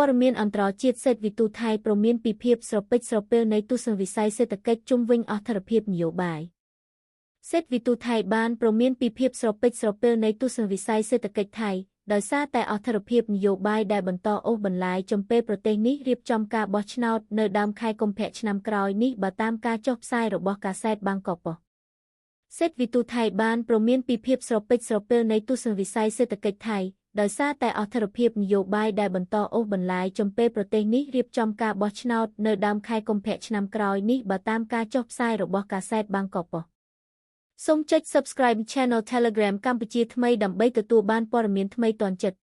ព័ត៌មានអន្តរជាតិសេដ្ឋវិទូថៃព្រមានពីភាពស្រពេចស្រពេលនៃទស្សនវិស័យសេដ្ឋកិច្ចជុំវិញអត្ថប្រភាពនយោបាយសេដ្ឋវិទូថៃបានព្រមានពីភាពស្រពេចស្រពេលនៃទស្សនវិស័យសេដ្ឋកិច្ចថៃដោយសារតែអត្ថប្រភាពនយោបាយដែលបន្តអូសបន្លាយចំពេលប្រទេសនេះរៀបចំការបោះឆ្នោតនៅដើមខែកុម្ភៈឆ្នាំក្រោយនេះបើតាមការចុះផ្សាយរបស់កាសែតបាងកកប៉ុស្តិ៍សេដ្ឋវិទូថៃបានព្រមានពីភាពស្រពេចស្រពេលនៃទស្សនវិស័យសេដ្ឋកិច្ចថៃដោយសារតែអត្ថប្រភាពនយោបាយដែលបន្តអូសបន្លាយចំពេលប្រទេសនេះរៀបចំការបោះឆ្នោតនៅដើមខែកុម្ភៈឆ្នាំក្រោយនេះបើតាមការចុះផ្សាយរបស់កាសែតបាងកកប៉ុស្តិ៍សូមចុច Subscribe Channel Telegram កម្ពុជាថ្មីដើម្បីទទួលបានព័ត៌មានថ្មីទាន់ចិត្ត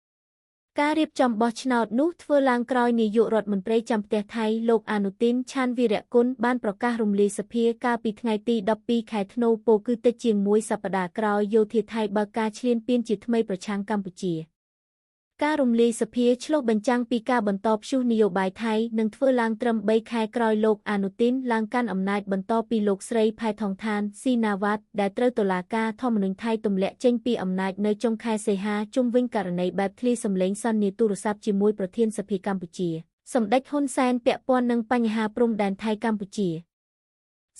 ការរៀបចំបោះឆ្នោតនោះធ្វើឡើងក្រោយនាយករដ្ឋមន្ត្រីចាំផ្ទះថៃលោកអនុទីន ឆាន វីរៈគុណបានប្រកាសរំលាយសភាកាលពីថ្ងៃទី12ខែធ្នូពោគឺតិចជាងមួយសប្តាហ៍ក្រោយយោធាថៃបើកការឈ្លានពានជាថ្មីប្រឆាំងកម្ពុជាការរំលាយសភាឆ្លុះបញ្ចាំងពីការបន្តព្យុះនយោបាយថៃនឹងធ្វើឡើងត្រឹម3ខែក្រោយលោកអនុទីនឡើងកាន់អំណាចបន្តពីលោកស្រីផៃថងថានស៊ីណាវ៉ាត់ដែលត្រូវតុលាការធម្មនុញ្ញថៃទម្លាក់ចេញពីអំណាចនៅចុងខែសីហាជុំវិញករណីបែបធ្លាយសម្លេងសន្ទនាទូរស័ព្ទជាមួយប្រធានសភាកម្ពុជាសម្ដេចហ៊ុនសែនពាក់ព័ន្ធនឹងបញ្ហាព្រំដែនថៃកម្ពុជា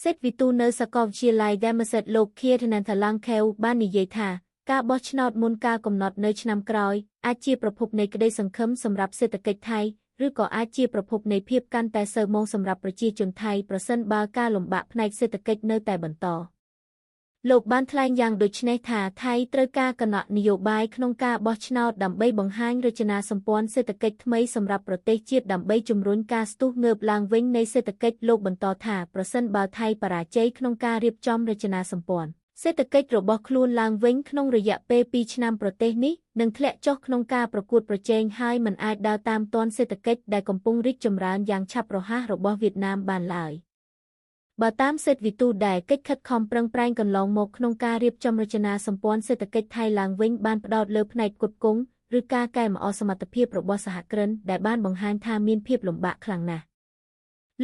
សេដ្ឋវិទូនៅសាកលវិទ្យាល័យ Damaset លោកខៀរ ណានថាឡាំងខែវបាននិយាយថាការបោះឆ្នោតមុនការកំណត់នៅឆ្នាំក្រោយអាចជាប្រភពនៃក្តីសង្ឃឹមសម្រាប់សេដ្ឋកិច្ចថៃឬក៏អាចជាប្រភពនៃភាពកាន់តែសៅម៉ងសម្រាប់ប្រជាជនថៃប្រសិនបើការលំបាកផ្នែកសេដ្ឋកិច្ចនៅតែបន្តលោកបានថ្លែងយ៉ាងដូចនេះថាថៃត្រូវការគណៈនយោបាយក្នុងការបោះឆ្នោតដើម្បីបង្ហាញរចនាសម្ព័ន្ធសេដ្ឋកិច្ចថ្មីសម្រាប់ប្រទេសជាតិដើម្បីជំរុញការស្ទុះងើបឡើងវិញនៃសេដ្ឋកិច្ចលោកបន្តថាប្រសិនបើថៃបរាជ័យក្នុងការរៀបចំរចនាសម្ព័ន្ធសេដ្ឋកិច្ចរបស់ខ្លួនឡើងវិញក្នុងរយៈពេល2ឆ្នាំប្រទេសនេះនឹងធ្លាក់ចុះក្នុងការប្រកួតប្រជែងហើយមិនអាចដើរតាមទាន់សេដ្ឋកិច្ចដែលកំពុងរីកចម្រើនយ៉ាងឆាប់រហ័សរបស់វៀតណាមបានឡើយបើតាមសេដ្ឋវិទូដែលកិច្ចខិតខំប្រឹងប្រែងកន្លងមកក្នុងការរៀបចំរចនាសម្ព័ន្ធសេដ្ឋកិច្ចថៃឡើងវិញបានផ្ដោតលើផ្នែកផ្គត់ផ្គង់ឬការកែលម្អសមត្ថភាពរបស់សហគ្រិនដែលបានបង្ហាញថាមានភាពលំបាកខ្លាំងណាស់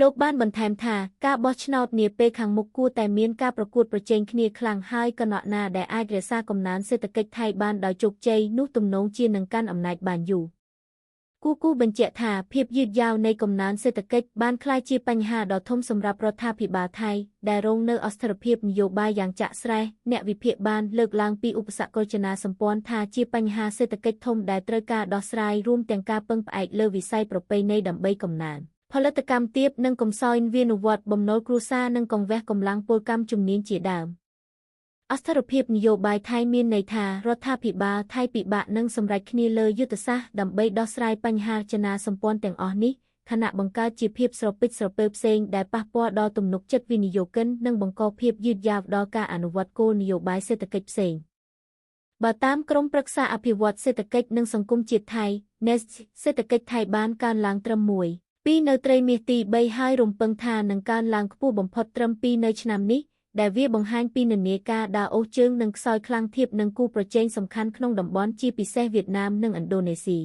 លោកបានបន្ថែមថាការបោះឆ្នោតនាពេលខាងមុខគួរតែមានការប្រកួតប្រជែងគ្នាខ្លាំងហើយគណៈណាដែលអាចរក្សាកំណើនសេដ្ឋកិច្ចថៃបានដោយជោគជ័យនោះទំនងជានឹងកាន់អំណាចបានយូរគូបញ្ជាក់ថាភាពយឺតយ៉ាវនៃកំណើនសេដ្ឋកិច្ចបានក្លាយជាបញ្ហាដ៏ធំសម្រាប់រដ្ឋាភិបាលថៃដែលរងនៅអស្ថិរភាពនយោបាយយ៉ាងចាក់ស្រេះអ្នកវិភាគបានលើកឡើងពីឧបសគ្គរចនាសម្ព័ន្ធថាជាបញ្ហាសេដ្ឋកិច្ចធំដែលត្រូវការដោះស្រាយរួមទាំងការពឹងផ្អែកលើវិស័យប្រពៃណីដើម្បីកំណើនផលិតកម្មទាបនិងកំសោយវានុវត្តបំណុលគ្រួសារនិងកង្វះកម្លាំងពលកម្មជំនាញជាដើមអស្ថិរភាពនយោបាយថៃមានន័យថារដ្ឋាភិបាលថៃពិបាកនឹងសម្រេចគ្នាលើយុទ្ធសាស្ត្រដើម្បីដោះស្រាយបញ្ហារចនាសម្ព័ន្ធទាំងអស់នេះខណៈបង្កើតជាភាពស្រពេចស្រពើផ្សេងដែលប៉ះពាល់ដល់ទំនុកចិត្តវិនិយោគិននិងបង្កភាពយឺតយ៉ាវដល់ការអនុវត្តគោលនយោបាយសេដ្ឋកិច្ចផ្សេងបើតាមក្រុមប្រឹក្សាអភិវឌ្ឍសេដ្ឋកិច្ចនិងសង្គមជាតិថៃ NEST សេដ្ឋកិច្ចថៃបានកើនឡើងត្រឹម1.2នៅត្រីមាសទី3ហើយរំពឹងថានឹងកើនឡើងខ្ពស់បំផុតត្រឹម2នៅឆ្នាំនេះដែលវាបង្ហាញពីនិន្នាការដើរអូសជើងនិងខ្សោយខ្លាំងធៀបនឹងគូប្រជែងសំខាន់ក្នុងតំបន់ជាពិសេសវៀតណាមនិងឥណ្ឌូនេស៊ី